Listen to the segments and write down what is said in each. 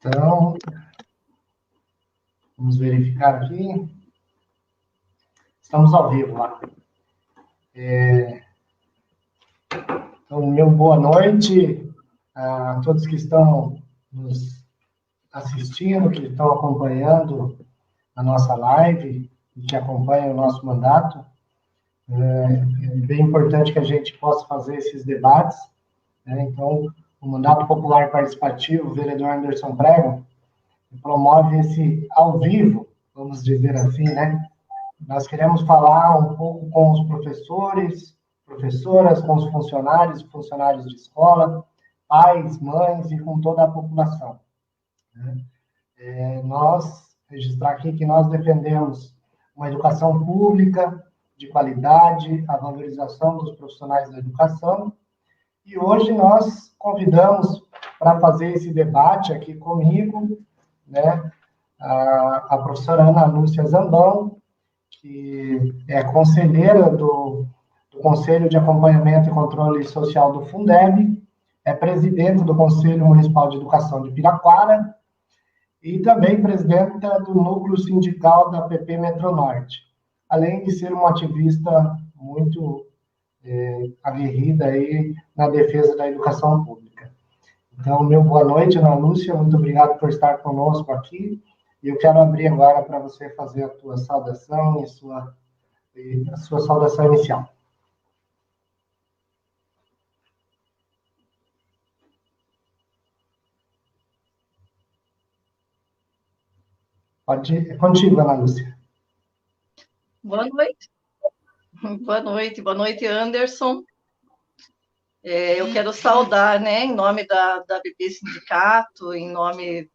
Então, vamos verificar aqui. Estamos ao vivo lá. Então, meu boa noite a todos que estão nos assistindo, que estão acompanhando a nossa live e que acompanham o nosso mandato. É bem importante que a gente possa fazer esses debates, né? Então, o Mandato Popular Participativo, o vereador Anderson Prego, promove esse ao vivo, vamos dizer assim, né? Nós queremos falar um pouco com os professores, professoras, com os funcionários de escola, pais, mães e com toda a população, né? Nós registrar aqui que nós defendemos uma educação pública de qualidade, a valorização dos profissionais da educação, e hoje nós convidamos para fazer esse debate aqui comigo, né, a professora Ana Lúcia Zambão, que é conselheira do Conselho de Acompanhamento e Controle Social do Fundeb, é presidente do Conselho Municipal de Educação de Piraquara e também presidenta do Núcleo Sindical da PP Metronorte, além de ser uma ativista muito aguerrida aí na defesa da educação pública. Então, meu boa noite, Ana Lúcia, muito obrigado por estar conosco aqui. E eu quero abrir agora para você fazer a tua saudação e a sua saudação inicial. É contigo, Ana Lúcia. Boa noite. Boa noite, Anderson. Eu quero saudar, né, em nome da PP Sindicato, em nome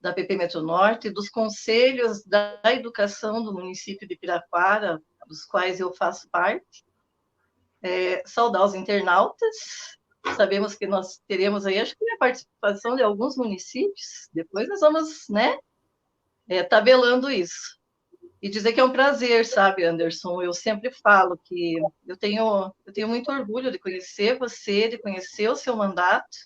da PP Metronorte, dos conselhos da educação do município de Piraquara, dos quais eu faço parte, saudar os internautas. Sabemos que nós teremos aí, acho que a participação de alguns municípios, depois nós vamos, né, tabelando isso. E dizer que é um prazer, sabe, Anderson? Eu sempre falo que eu tenho muito orgulho de conhecer você, de conhecer o seu mandato.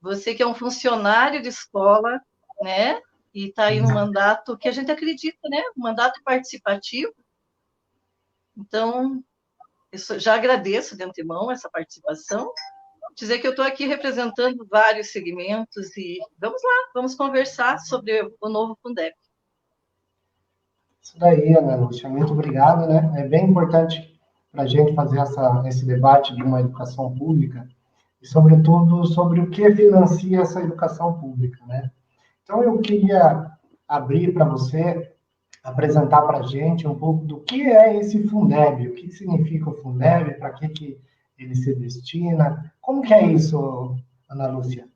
Você que é um funcionário de escola, né? E está aí no mandato que a gente acredita, né? Um mandato participativo. Então, eu já agradeço de antemão essa participação. Dizer que eu estou aqui representando vários segmentos e vamos lá, vamos conversar sobre o novo Fundeb. Isso daí, Ana Lúcia, muito obrigado, né? É bem importante para a gente fazer esse debate de uma educação pública e, sobretudo, sobre o que financia essa educação pública, né? Então, eu queria abrir para você, apresentar para a gente um pouco do que é esse Fundeb, o que significa o Fundeb, para que ele se destina, como que é isso, Ana Lúcia?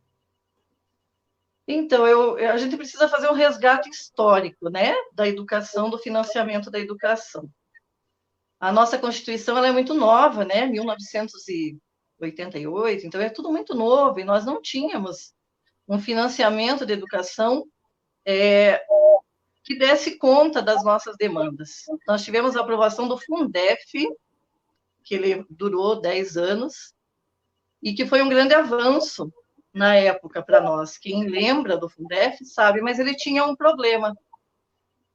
Então, a gente precisa fazer um resgate histórico, né, da educação, do financiamento da educação. A nossa Constituição ela é muito nova, né, 1988, então é tudo muito novo, e nós não tínhamos um financiamento de educação que desse conta das nossas demandas. Nós tivemos a aprovação do Fundef, que ele durou 10 anos, e que foi um grande avanço na época para nós. Quem lembra do Fundef sabe, mas ele tinha um problema.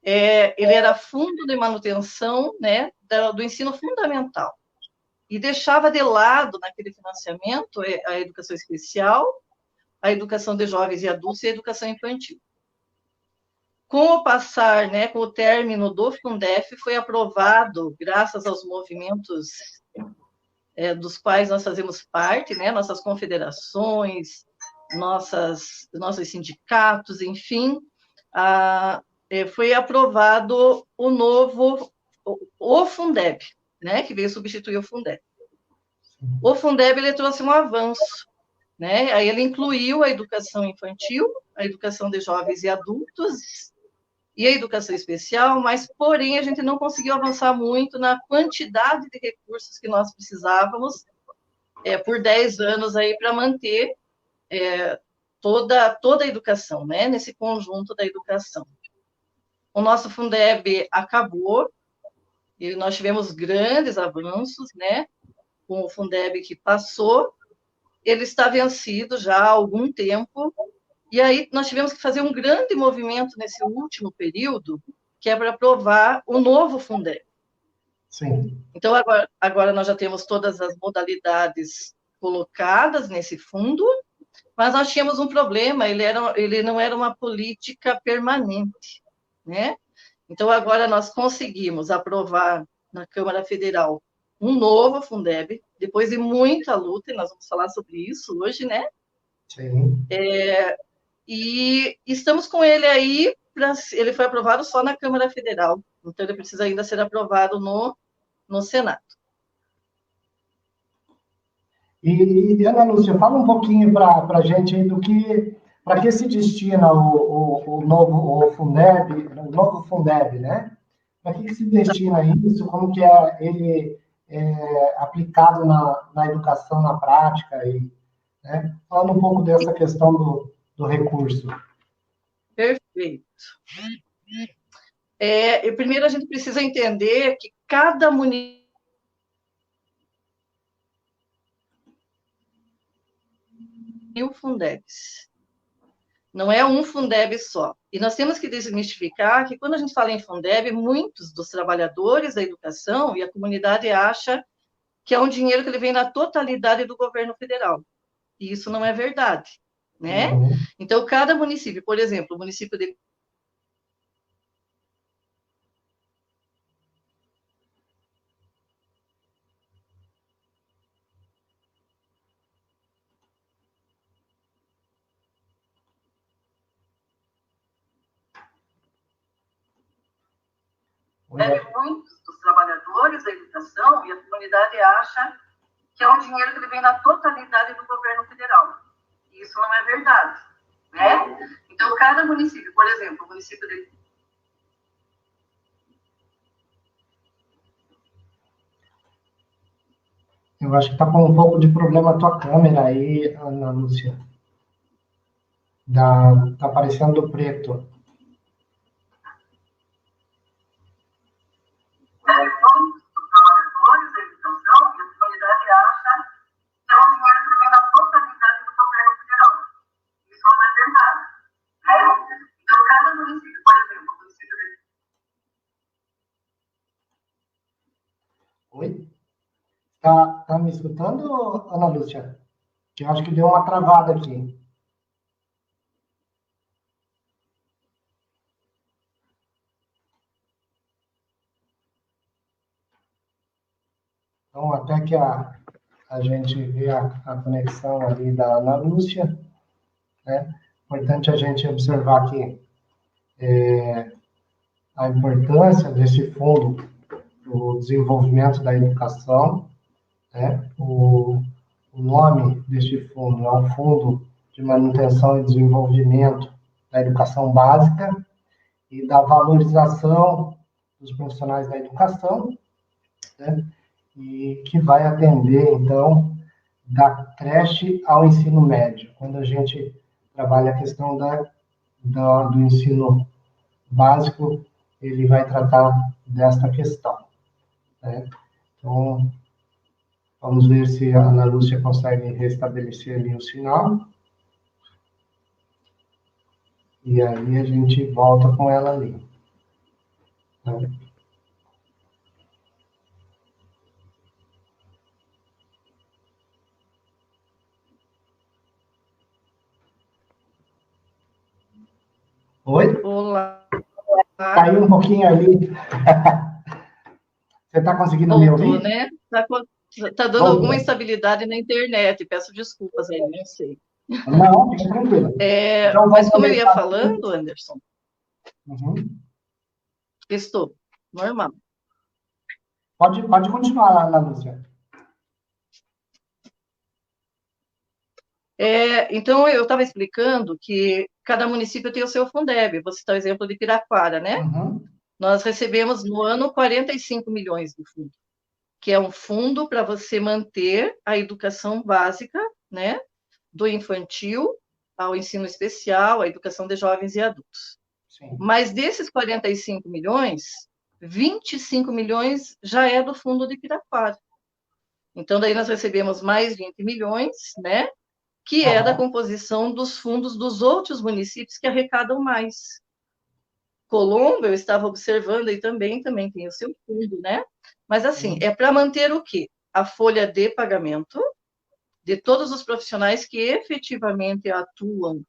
Ele era fundo de manutenção, né, do ensino fundamental e deixava de lado naquele financiamento a educação especial, a educação de jovens e adultos e a educação infantil. Com o passar, né, com o término do Fundef, foi aprovado, graças aos movimentos dos quais nós fazemos parte, né, nossas confederações, nossos sindicatos, enfim, foi aprovado o Fundeb, né, que veio substituir o Fundeb. O Fundeb ele trouxe um avanço, né? Aí ele incluiu a educação infantil, a educação de jovens e adultos e a educação especial, mas, porém, a gente não conseguiu avançar muito na quantidade de recursos que nós precisávamos por 10 anos aí para manter toda a educação, né? Nesse conjunto da educação. O nosso Fundeb acabou e nós tivemos grandes avanços, né? Com o Fundeb que passou, ele está vencido já há algum tempo E aí nós tivemos que fazer um grande movimento nesse último período, que é para aprovar o novo Fundeb. Sim. Então, agora nós já temos todas as modalidades colocadas nesse fundo, mas nós tínhamos um problema, ele não era uma política permanente, né? Então, agora nós conseguimos aprovar na Câmara Federal um novo Fundeb, depois de muita luta, e nós vamos falar sobre isso hoje, né? Sim. E estamos com ele aí, ele foi aprovado só na Câmara Federal, então ele precisa ainda ser aprovado no Senado. E Ana Lúcia, fala um pouquinho para a gente aí para que se destina o novo Fundeb, o novo Fundeb, né? Para que se destina isso? Como que ele é aplicado na educação, na prática? Né? Falando um pouco dessa questão do recurso. Perfeito. Primeiro, a gente precisa entender que cada município o Fundebs. Não é um Fundeb só. E nós temos que desmistificar que, quando a gente fala em Fundeb, muitos dos trabalhadores da educação e a comunidade acha que é um dinheiro que ele vem na totalidade do governo federal. E isso não é verdade, né? Uhum. Então, cada município, por exemplo, o município de muitos dos trabalhadores da educação e a comunidade acha que é um dinheiro que ele vem na totalidade do governo federal. E isso não é verdade, né? Então, cada município, por exemplo, o município de... Eu acho que está com um pouco de problema a tua câmera aí, Ana Lúcia. Tá aparecendo preto. Muitos dos trabalhadores da educação e a comunidade acha que é um dinheiro que vem na totalidade do governo federal. Isso não é verdade, né? Então, cada município, por exemplo, o município de... Oi? Tá me escutando, Ana Lúcia? Que eu acho que deu uma travada aqui. Então, até que a gente vê a conexão ali da Ana Lúcia, né? Importante a gente observar aqui a importância desse fundo para o desenvolvimento da educação, né? O nome deste fundo é um Fundo de Manutenção e Desenvolvimento da Educação Básica e da Valorização dos Profissionais da Educação, né? E que vai atender, então, da creche ao ensino médio. Quando a gente trabalha a questão do ensino básico, ele vai tratar desta questão, né? Então, vamos ver se a Ana Lúcia consegue restabelecer ali o sinal. E aí a gente volta com ela ali. Né? Oi? Olá. Caiu um pouquinho ali. Você está conseguindo me ouvir? Né? Tá dando alguma instabilidade na internet. Peço desculpas aí, não sei. Não, fica tranquilo. Então, mas como eu ia falando, Anderson, estou normal. Pode continuar, Ana Lúcia. Então, eu estava explicando que cada município tem o seu Fundeb. Vou citar o exemplo de Piraquara, né? Uhum. Nós recebemos no ano 45 milhões do fundo, que é um fundo para você manter a educação básica, né? Do infantil ao ensino especial, a educação de jovens e adultos. Sim. Mas desses 45 milhões, 25 milhões já é do fundo de Piraquara. Então, daí nós recebemos mais 20 milhões, né? que é da composição dos fundos dos outros municípios que arrecadam mais. Colombo, eu estava observando, e também tem o seu fundo, né? Mas, assim, é para manter o quê? A folha de pagamento de todos os profissionais que efetivamente atuam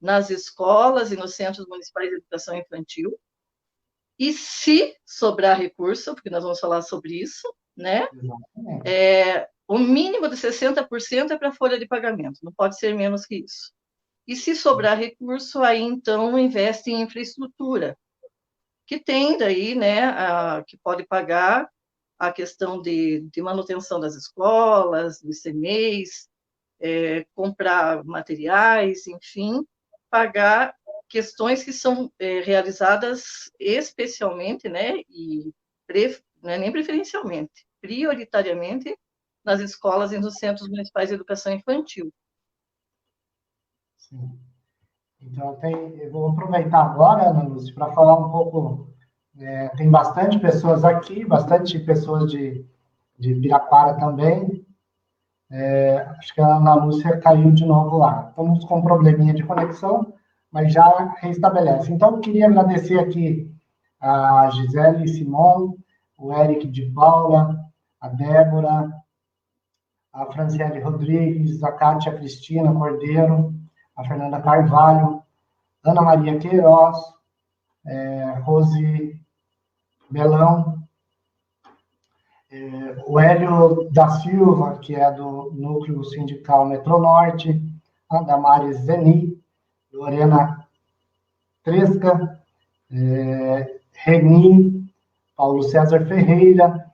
nas escolas e nos centros municipais de educação infantil. E se sobrar recurso, porque nós vamos falar sobre isso, né? O mínimo de 60% é para a folha de pagamento, não pode ser menos que isso. E se sobrar recurso, aí então investe em infraestrutura, que tem daí, né, que pode pagar a questão de manutenção das escolas, dos CMEs, comprar materiais, enfim, pagar questões que são realizadas especialmente, né, e não é nem preferencialmente, prioritariamente nas escolas e nos centros municipais de educação infantil. Sim. Então, eu vou aproveitar agora, Ana Lúcia, para falar um pouco. Tem bastante pessoas aqui, bastante pessoas de Pirapara também. Acho que a Ana Lúcia caiu de novo lá. Estamos com um probleminha de conexão, mas já reestabelece. Então, eu queria agradecer aqui a Gisele Simon, o Eric de Paula, a Débora, a Franciele Rodrigues, a Kátia Cristina Cordeiro, a Fernanda Carvalho, Ana Maria Queiroz, Rose Belão, o Hélio da Silva, que é do Núcleo Sindical Metronorte, a Damares Zeni, Lorena Tresca, Reni, Paulo César Ferreira.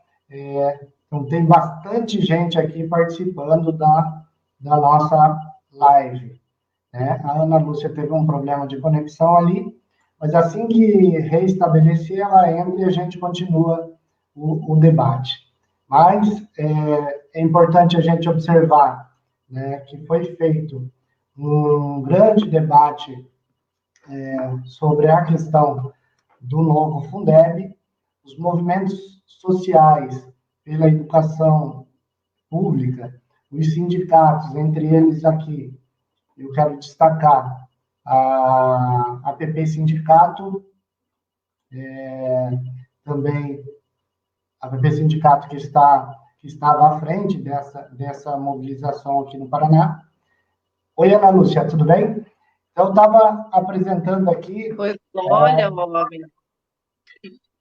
Então, tem bastante gente aqui participando da nossa live. Né? A Ana Lúcia teve um problema de conexão ali, mas assim que reestabelecer, ela entra e a gente continua o debate. Mas é importante a gente observar, né, que foi feito um grande debate sobre a questão do novo Fundeb, os movimentos sociais pela educação pública, os sindicatos, entre eles aqui, eu quero destacar a PP Sindicato, também a PP Sindicato que estava à frente dessa mobilização aqui no Paraná. Oi, Ana Lúcia, tudo bem? Então, eu estava apresentando aqui... Pois olha, homem,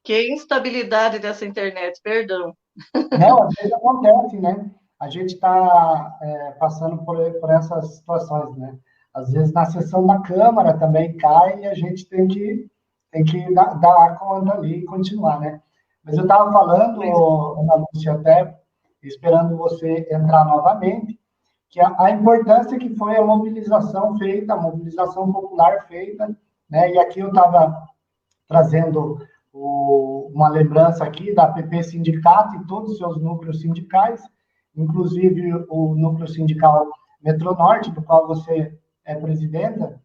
que instabilidade dessa internet, perdão. Não, às vezes acontece, né? A gente está passando por essas situações, né? Às vezes na sessão da Câmara também cai e a gente tem que dar conta ali e continuar, né? Mas eu estava falando, Ana Lúcia, até esperando você entrar novamente, que a importância que foi a mobilização feita, a mobilização popular feita, né? E aqui eu estava trazendo uma lembrança aqui da PP Sindicato e todos os seus núcleos sindicais, inclusive o núcleo sindical Metronorte, do qual você é presidenta,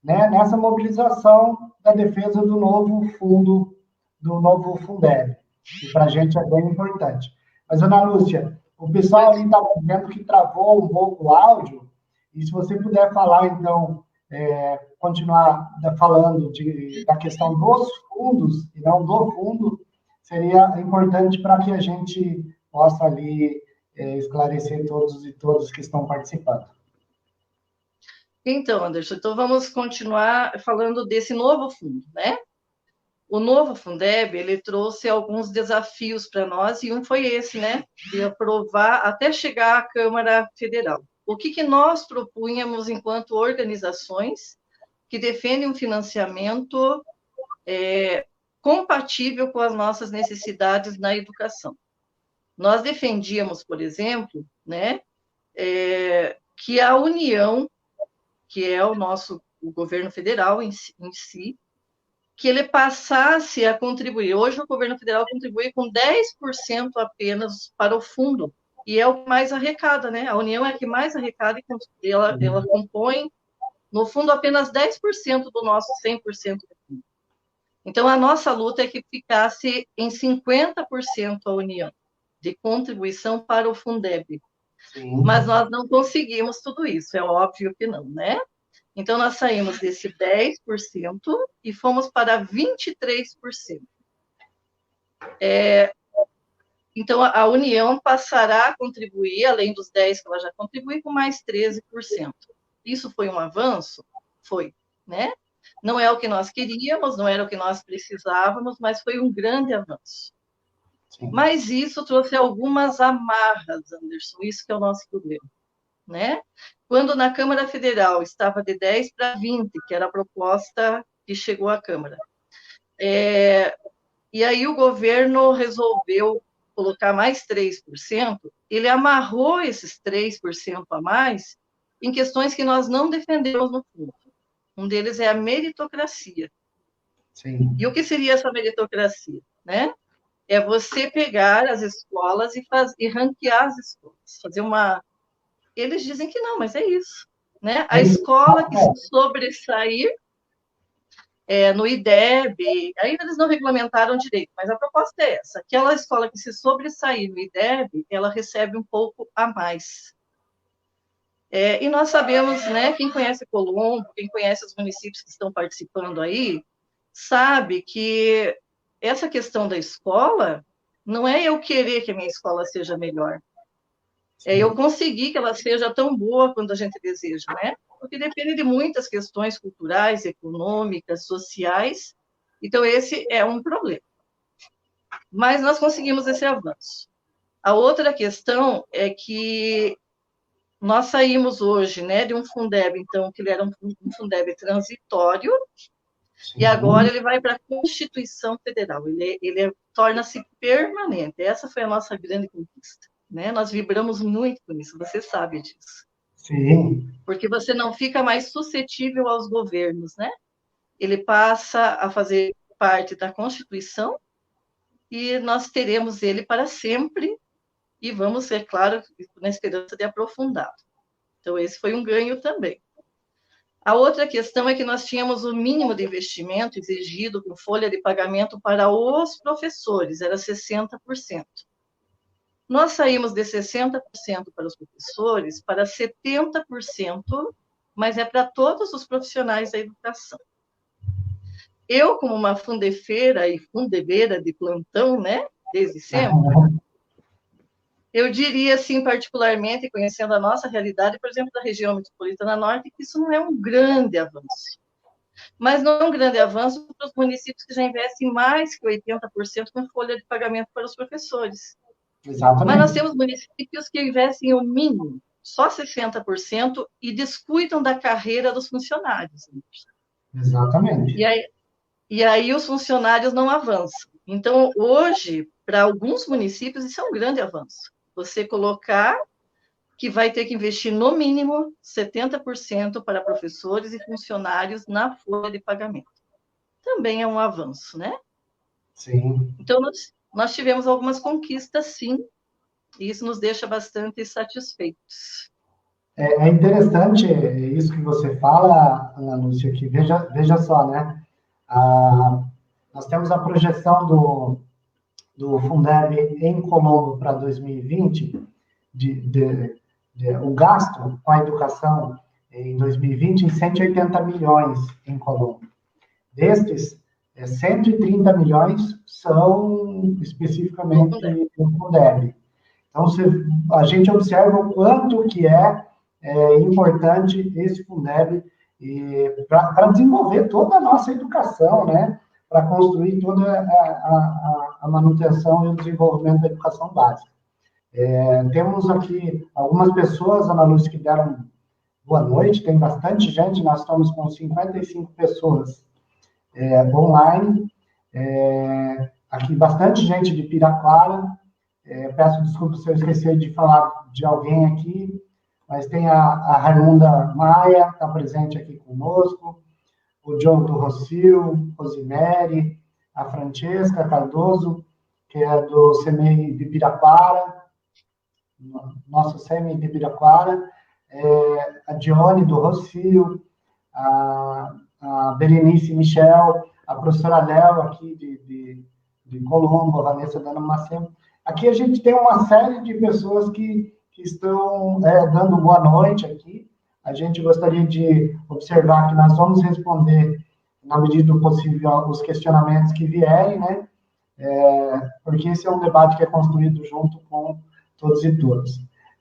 né, nessa mobilização da defesa do novo fundo, do novo Fundeb, que para a gente é bem importante. Mas, Ana Lúcia, o pessoal ali estava vendo que travou um pouco o áudio, e se você puder falar, então, continuar falando da questão dos fundos e não do fundo, seria importante para que a gente possa ali esclarecer todos e todas que estão participando. Então, Anderson, então vamos continuar falando desse novo fundo, né? O novo Fundeb, ele trouxe alguns desafios para nós, e um foi esse, né? De aprovar até chegar à Câmara Federal. O que nós propunhamos enquanto organizações que defendem um financiamento compatível com as nossas necessidades na educação. Nós defendíamos, por exemplo, né, que a União, que é o governo federal em si, que ele passasse a contribuir. Hoje o governo federal contribui com 10% apenas para o fundo, e é o que mais arrecada, né? A União é a que mais arrecada e ela compõe, no fundo, apenas 10% do nosso 100% do fundo. Então, a nossa luta é que ficasse em 50% a União, de contribuição para o Fundeb. Sim. Mas nós não conseguimos tudo isso, é óbvio que não, né? Então, nós saímos desse 10% e fomos para 23%. Então, a União passará a contribuir, além dos 10% que ela já contribui, com mais 13%. Isso foi um avanço? Foi, né? Não é o que nós queríamos, não era o que nós precisávamos, mas foi um grande avanço. Sim. Mas isso trouxe algumas amarras, Anderson, isso que é o nosso problema, né? Quando na Câmara Federal estava de 10 para 20, que era a proposta que chegou à Câmara, e aí o governo resolveu colocar mais 3%, ele amarrou esses 3% a mais em questões que nós não defendemos no fundo. Um deles é a meritocracia. Sim. E o que seria essa meritocracia, né? É você pegar as escolas e ranquear as escolas, fazer uma... Eles dizem que não, mas é isso, né? A escola que se sobressair no IDEB, ainda eles não regulamentaram direito, mas a proposta é essa: aquela escola que se sobressair no IDEB, ela recebe um pouco a mais. E nós sabemos, né, quem conhece Colombo, quem conhece os municípios que estão participando aí, sabe que essa questão da escola não é eu querer que a minha escola seja melhor, é eu conseguir que ela seja tão boa quanto a gente deseja, né? Porque depende de muitas questões culturais, econômicas, sociais. Então, esse é um problema. Mas nós conseguimos esse avanço. A outra questão é que nós saímos hoje, né, de um Fundeb, então, que ele era um Fundeb transitório, sim, e agora ele vai para a Constituição Federal, ele torna-se permanente. Essa foi a nossa grande conquista, né? Nós vibramos muito com isso, você sabe disso. Sim. Porque você não fica mais suscetível aos governos, né? Ele passa a fazer parte da Constituição e nós teremos ele para sempre e vamos, é claro, na esperança de aprofundá-lo. Então, esse foi um ganho também. A outra questão é que nós tínhamos o mínimo de investimento exigido com folha de pagamento para os professores, era 60%. Nós saímos de 60% para os professores para 70%, mas é para todos os profissionais da educação. Eu, como uma fundefeira e fundebeira de plantão, né, desde sempre, eu diria, assim, particularmente, conhecendo a nossa realidade, por exemplo, da região metropolitana norte, que isso não é um grande avanço. Mas não é um grande avanço para os municípios que já investem mais que 80% com folha de pagamento para os professores. Exatamente. Mas nós temos municípios que investem o mínimo, só 60%, e descuidam da carreira dos funcionários. Exatamente. E aí os funcionários não avançam. Então, hoje, para alguns municípios, isso é um grande avanço. Você colocar que vai ter que investir, no mínimo, 70% para professores e funcionários na folha de pagamento. Também é um avanço, né? Sim. Então, nós tivemos algumas conquistas, sim, e isso nos deixa bastante satisfeitos. É interessante isso que você fala, Ana Lúcia, que veja só, né? Nós temos a projeção do Fundeb em Colombo para 2020, o gasto com a educação em 2020 em 180 milhões em Colombo. Destes, 130 milhões são especificamente do Fundeb. Então, a gente observa o quanto que é importante esse Fundeb para desenvolver toda a nossa educação, né? Para construir toda a manutenção e o desenvolvimento da educação básica. Temos aqui algumas pessoas, Ana Lúcia, que deram boa noite, tem bastante gente, nós estamos com 55 pessoas online, aqui bastante gente de Piraquara, peço desculpas se eu esqueci de falar de alguém aqui, mas tem a Raimunda Maia, está presente aqui conosco, o Diogo do Rocio, Rosimere, a Francesca Cardoso, que é do CEMEI de Piraquara, nosso CEMEI de Piraquara, a Dione do Rocio, a Berenice Michel, a professora Léo aqui de Colombo, a Vanessa Dana Macemo. Aqui a gente tem uma série de pessoas que que estão dando boa noite aqui. A gente gostaria de observar que nós vamos responder, na medida do possível, os questionamentos que vierem, né? Porque esse é um debate que é construído junto com todos e todas.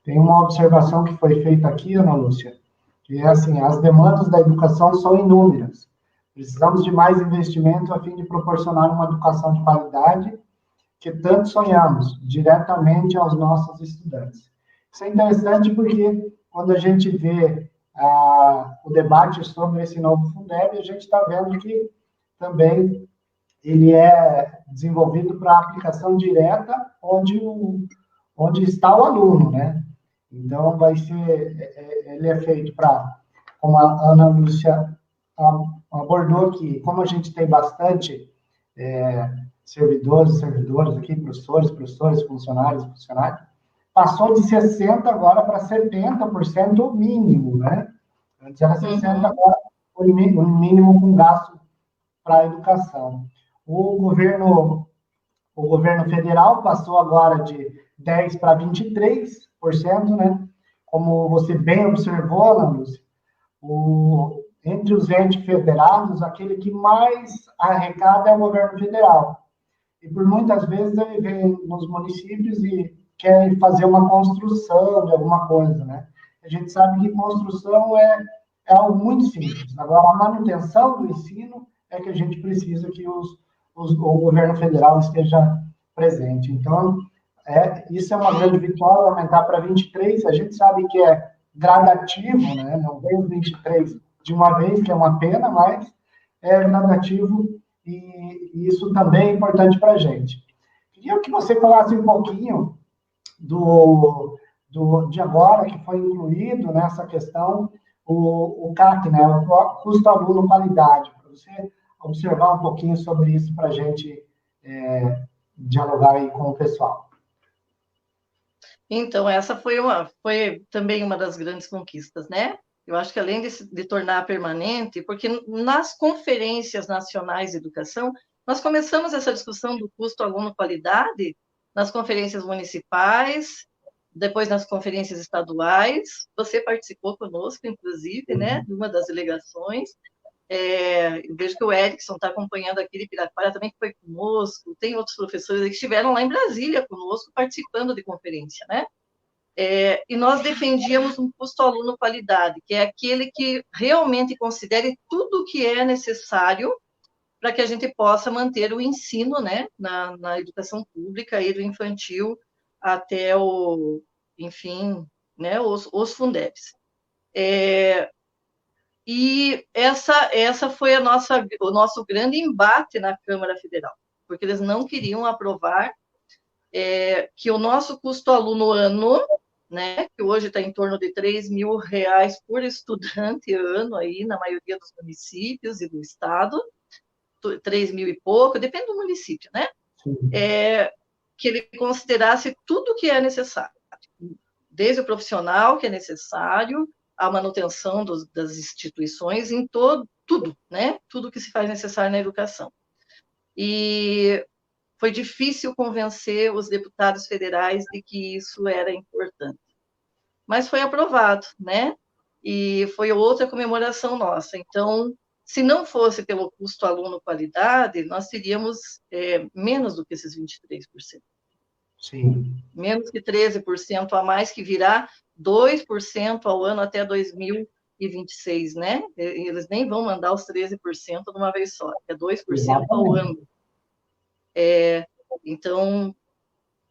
Tem uma observação que foi feita aqui, Ana Lúcia, que é assim: as demandas da educação são inúmeras. Precisamos de mais investimento a fim de proporcionar uma educação de qualidade que tanto sonhamos, diretamente aos nossos estudantes. Isso é interessante porque, quando a gente vê o debate sobre esse novo Fundeb, a gente está vendo que também ele é desenvolvido para aplicação direta onde está o aluno, né? Então, ele é feito para, como a Ana Lúcia abordou aqui, como a gente tem bastante servidores aqui, professores, funcionários, passou de 60% agora para 70% o mínimo, né? Antes era 60%, agora o mínimo com gasto para a educação. O governo federal passou agora de 10% para 23%, né? Como você bem observou, Ana Lúcia, entre os entes federados, aquele que mais arrecada é o governo federal. E por muitas vezes ele vem nos municípios e quer fazer uma construção de alguma coisa, né? A gente sabe que construção é algo muito simples. Agora, a manutenção do ensino é que a gente precisa que o governo federal esteja presente. Então, isso é uma grande vitória, aumentar para 23%. A gente sabe que é gradativo, né? Não vem os 23% de uma vez, que é uma pena, mas é gradativo e isso também é importante para a gente. Queria que você falasse um pouquinho de agora, que foi incluído nessa questão, o CAC, né? O custo aluno qualidade, para você observar um pouquinho sobre isso para a gente dialogar aí com o pessoal. Então, essa foi também uma das grandes conquistas, né? Eu acho que além de tornar permanente, porque nas conferências nacionais de educação, nós começamos essa discussão do custo aluno-qualidade nas conferências municipais, depois nas conferências estaduais. Você participou conosco, inclusive, né, de uma das delegações. Eu vejo que o Erickson está acompanhando aqui de Piraquara também, que foi conosco. Tem outros professores que estiveram lá em Brasília conosco, participando de conferência, né? E nós defendíamos um custo aluno qualidade, que é aquele que realmente considere tudo o que é necessário para que a gente possa manter o ensino, né, na educação pública e do infantil até enfim, né, os Fundebs. E essa foi o nosso grande embate na Câmara Federal, porque eles não queriam aprovar que o nosso custo aluno ano, né, que hoje está em torno de R$3.000 por estudante ano aí, na maioria dos municípios e do estado, 3.000 e pouco, depende do município, né? Que ele considerasse tudo que é necessário, desde o profissional que é necessário, a manutenção das instituições, em tudo, né? Tudo que se faz necessário na educação. E foi difícil convencer os deputados federais de que isso era importante. Mas foi aprovado, né? E foi outra comemoração nossa. Então, se não fosse pelo custo aluno-qualidade, nós teríamos menos do que esses 23%. Sim. Menos que 13% a mais, que virá 2% ao ano até 2026, né? Eles nem vão mandar os 13% de uma vez só, é 2% ao ano. Então,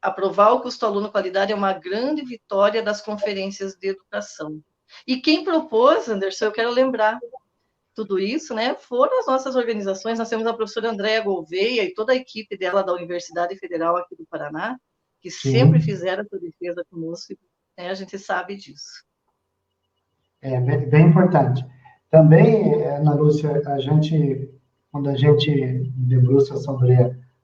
aprovar o custo aluno-qualidade é uma grande vitória das conferências de educação. E quem propôs, Anderson, eu quero lembrar tudo isso, né, foram as nossas organizações. Nós temos a professora Andréa Gouveia e toda a equipe dela da Universidade Federal aqui do Paraná, que sempre fizeram essa defesa conosco, né, a gente sabe disso. Bem importante. Também, Ana Lúcia, quando a gente debruça sobre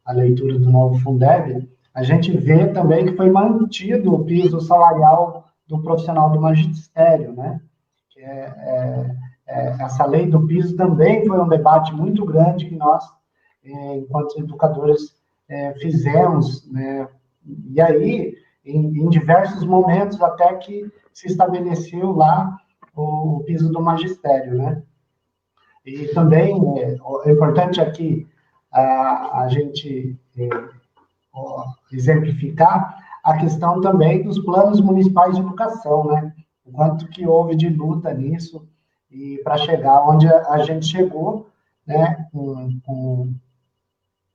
a leitura do novo Fundeb, a gente vê também que foi mantido o piso salarial do profissional do magistério, né? Essa lei do piso também foi um debate muito grande que nós, enquanto educadores, fizemos, né? E aí, em diversos momentos, até que se estabeleceu lá o piso do magistério, né? E também é importante aqui a gente exemplificar a questão também dos planos municipais de educação, né? O quanto que houve de luta nisso e para chegar onde a gente chegou, né?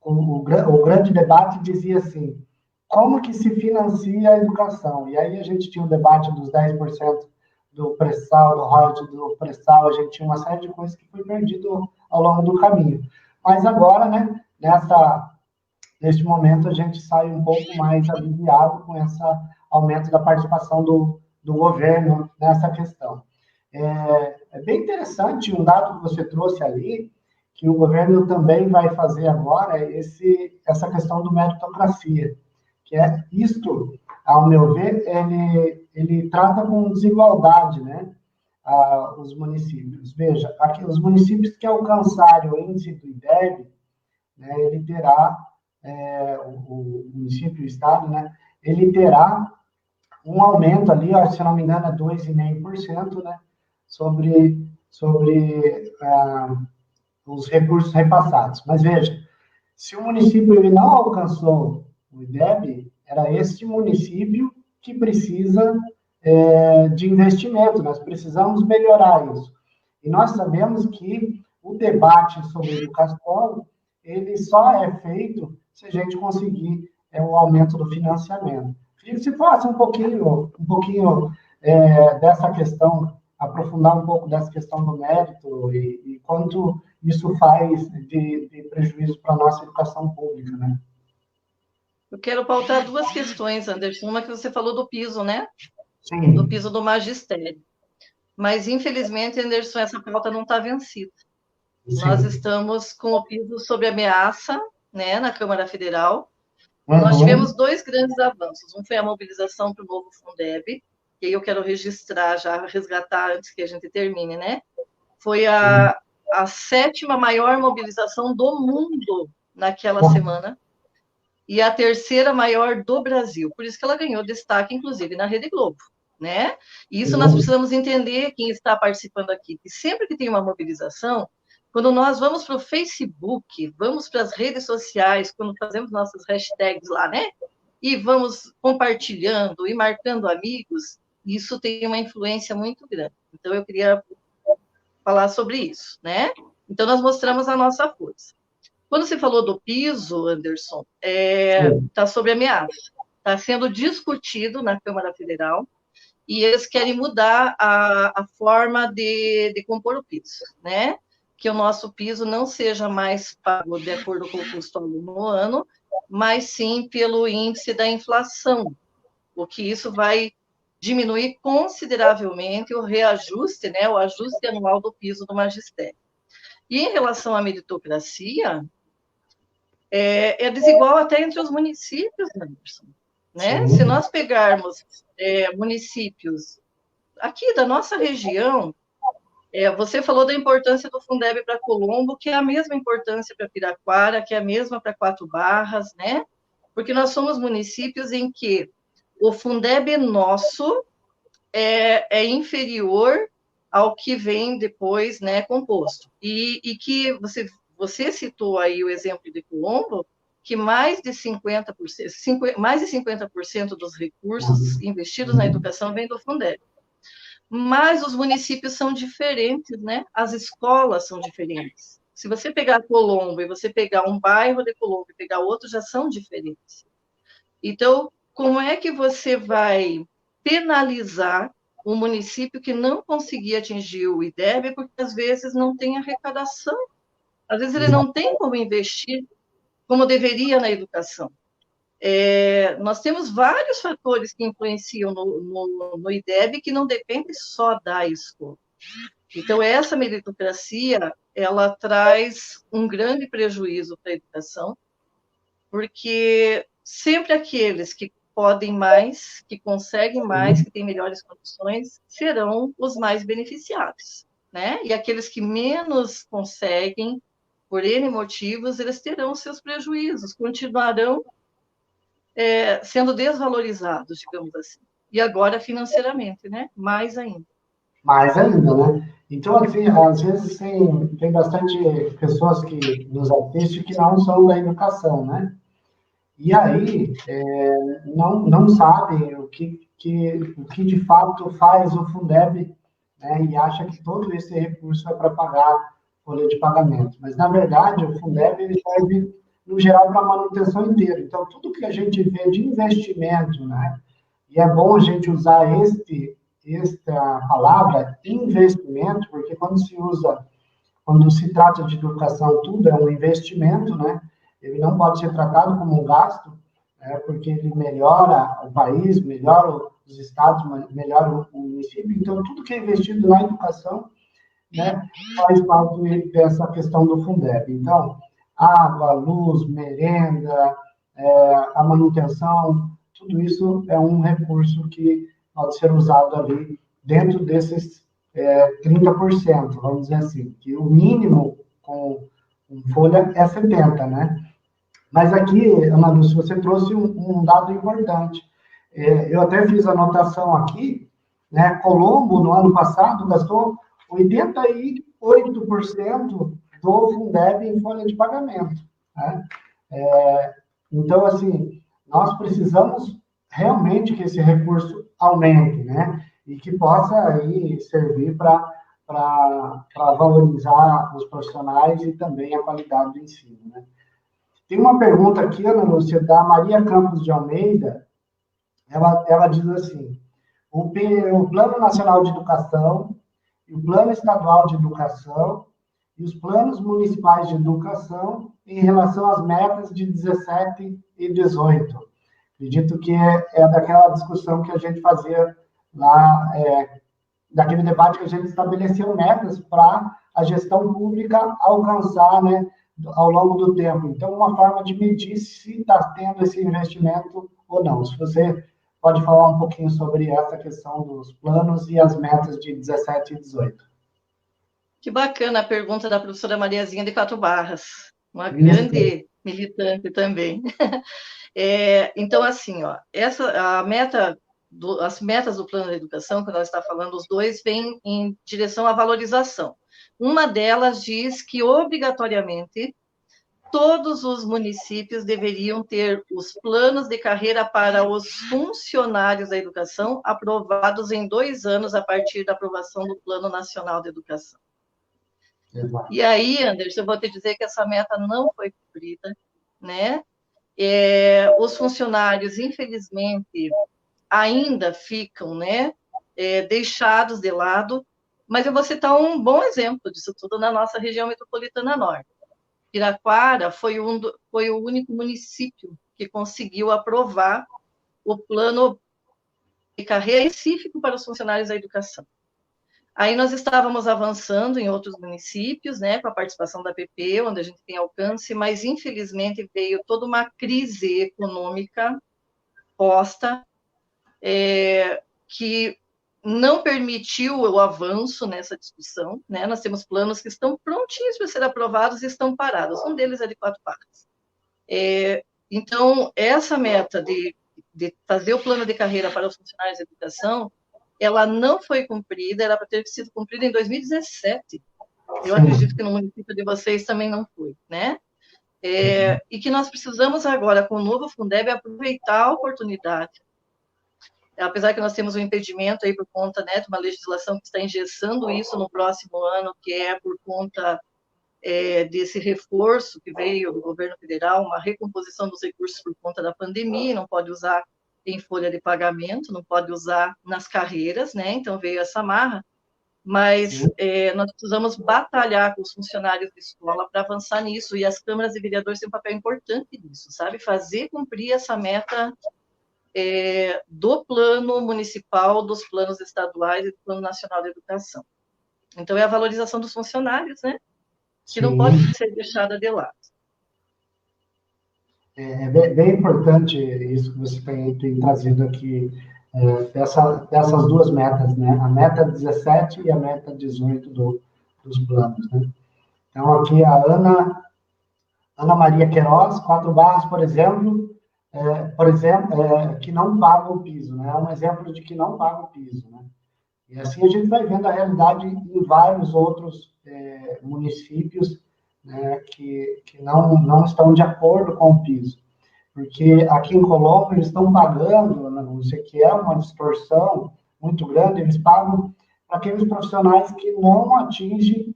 O grande debate dizia assim, como que se financia a educação? E aí a gente tinha o debate dos 10% do pré-sal, do royalties do pré-sal, a gente tinha uma série de coisas que foi perdido ao longo do caminho. Mas agora, né, neste momento, a gente sai um pouco mais aliviado com esse aumento da participação do governo nessa questão. É bem interessante um dado que você trouxe ali, que o governo também vai fazer agora, essa questão do meritocracia, que é isto, ao meu ver, ele trata com desigualdade, né, os municípios. Veja, aqui, os municípios que alcançarem o índice do IDEB, né, ele terá, o município e o estado, né, ele terá um aumento ali, ó, se não me engano, é 2,5%, né, sobre os recursos repassados. Mas veja, se o município ele não alcançou o IDEB, era esse município que precisa de investimento, nós precisamos melhorar isso. E nós sabemos que o debate sobre educação, ele só é feito se a gente conseguir o aumento do financiamento. Queria que você falasse um pouquinho dessa questão, aprofundar um pouco dessa questão do mérito e quanto isso faz de prejuízo para a nossa educação pública, né? Eu quero pautar duas questões, Anderson. Uma que você falou do piso, né? Sim. Do piso do magistério. Mas, infelizmente, Anderson, essa pauta não está vencida. Sim. Nós estamos com o piso sob ameaça, né, na Câmara Federal. Nós tivemos dois grandes avanços. Um foi a mobilização para o novo Fundeb, que eu quero registrar, já resgatar antes que a gente termine, né? Foi a 7ª maior mobilização do mundo naquela semana e a 3ª maior do Brasil. Por isso que ela ganhou destaque, inclusive, na Rede Globo, né? E isso nós precisamos entender, quem está participando aqui, que sempre que tem uma mobilização, quando nós vamos para o Facebook, vamos para as redes sociais, quando fazemos nossas hashtags lá, né? E vamos compartilhando e marcando amigos, isso tem uma influência muito grande. Então, eu queria falar sobre isso, né? Então, nós mostramos a nossa força. Quando você falou do piso, Anderson, está sob ameaça. Está sendo discutido na Câmara Federal e eles querem mudar a forma de compor o piso, né? Que o nosso piso não seja mais pago de acordo com o custo no ano, mas sim pelo índice da inflação, o que isso vai diminuir consideravelmente o reajuste, né, o ajuste anual do piso do magistério. E em relação à meritocracia, é desigual até entre os municípios, Anderson, né? Se nós pegarmos municípios aqui da nossa região, você falou da importância do Fundeb para Colombo, que é a mesma importância para Piraquara, que é a mesma para Quatro Barras, né? Porque nós somos municípios em que o Fundeb nosso é inferior ao que vem depois, né, composto. E que você citou aí o exemplo de Colombo, que mais de 50% dos recursos investidos na educação vem do Fundeb. Mas os municípios são diferentes, né? As escolas são diferentes. Se você pegar Colombo e você pegar um bairro de Colombo e pegar outro, já são diferentes. Então, como é que você vai penalizar um município que não conseguir atingir o IDEB porque, às vezes, não tem arrecadação? Às vezes, ele não tem como investir como deveria na educação. Nós temos vários fatores que influenciam no IDEB que não dependem só da escola. Então, essa meritocracia, ela traz um grande prejuízo para a educação, porque sempre aqueles que podem mais, que conseguem mais, que têm melhores condições, serão os mais beneficiados, né? E aqueles que menos conseguem, por N motivos, eles terão seus prejuízos, continuarão sendo desvalorizados, digamos assim. E agora financeiramente, né? Mais ainda. Mais ainda, né? Então, assim, às vezes tem bastante pessoas que nos assistem que não são da educação, né? E aí, não sabem o que de fato faz o Fundeb, né? E acha que todo esse recurso é para pagar folha de pagamento. Mas, na verdade, o Fundeb ele serve, no geral, para a manutenção inteira. Então, tudo que a gente vê de investimento, né? E é bom a gente usar esta palavra, investimento, porque quando se trata de educação, tudo é um investimento, né? Ele não pode ser tratado como um gasto, porque ele melhora o país, melhora os estados, melhora o município. Então, tudo que é investido na educação, né, faz parte dessa questão do Fundeb. Então, água, luz, merenda, a manutenção, tudo isso é um recurso que pode ser usado ali dentro desses 30%, vamos dizer assim, que o mínimo com folha é 70%, né? Mas aqui, Ana Lúcia, você trouxe um dado importante. Eu até fiz a anotação aqui, né? Colombo, no ano passado, gastou 88% do Fundeb em folha de pagamento, né? Então, assim, nós precisamos realmente que esse recurso aumente, né? E que possa aí servir para valorizar os profissionais e também a qualidade do ensino, né? Tem uma pergunta aqui, Ana Lúcia, da Maria Campos de Almeida. Ela diz assim: o Plano Nacional de Educação, e o Plano Estadual de Educação e os planos municipais de educação em relação às metas de 17 e 18. Acredito que é daquela discussão que a gente fazia lá, daquele debate que a gente estabeleceu metas para a gestão pública alcançar, né, ao longo do tempo. Então, uma forma de medir se está tendo esse investimento ou não. Se você pode falar um pouquinho sobre essa questão dos planos e as metas de 17 e 18. Que bacana a pergunta da professora Mariazinha de Quatro Barras, uma grande militante também. Então, assim, ó, as metas do plano de educação, que nós estamos falando, os dois vêm em direção à valorização. Uma delas diz que, obrigatoriamente, todos os municípios deveriam ter os planos de carreira para os funcionários da educação aprovados em 2 anos a partir da aprovação do Plano Nacional de Educação. Exato. E aí, Anderson, eu vou te dizer que essa meta não foi cumprida, né? Os funcionários, infelizmente, ainda ficam, né, deixados de lado, mas eu vou citar um bom exemplo disso tudo na nossa região metropolitana norte. Piraquara foi o único município que conseguiu aprovar o plano de carreira específico para os funcionários da educação. Aí nós estávamos avançando em outros municípios, né, com a participação da PP, onde a gente tem alcance, mas infelizmente veio toda uma crise econômica posta, que não permitiu o avanço nessa discussão, né? Nós temos planos que estão prontinhos para ser aprovados e estão parados. Um deles é de 4 partes. Então, essa meta de fazer o plano de carreira para os funcionários de educação, ela não foi cumprida, era para ter sido cumprida em 2017. Eu acredito que no município de vocês também não foi, né? E que nós precisamos agora, com o novo Fundeb, aproveitar a oportunidade. Apesar que nós temos um impedimento aí por conta, né, de uma legislação que está engessando isso no próximo ano, que é por conta desse reforço que veio do governo federal, uma recomposição dos recursos por conta da pandemia, não pode usar em folha de pagamento, não pode usar nas carreiras, né? Então veio essa marra, mas nós precisamos batalhar com os funcionários de escola para avançar nisso, e as câmaras de vereadores têm um papel importante nisso, sabe? Fazer cumprir essa meta do plano municipal, dos planos estaduais e do plano nacional de educação. Então, é a valorização dos funcionários, né? Que não pode ser deixada de lado. É bem importante isso que você tem trazido aqui, dessas duas metas, né? A meta 17 e a meta 18 dos planos, né? Então, aqui a Ana Maria Queiroz, 4 Barras, por exemplo, por exemplo, que não paga o piso, né? É um exemplo de que não paga o piso, né? E assim a gente vai vendo a realidade em vários outros municípios, né, que não estão de acordo com o piso. Porque aqui em Colômbia eles estão pagando, né, isso aqui é uma distorção muito grande, eles pagam para aqueles profissionais que não atingem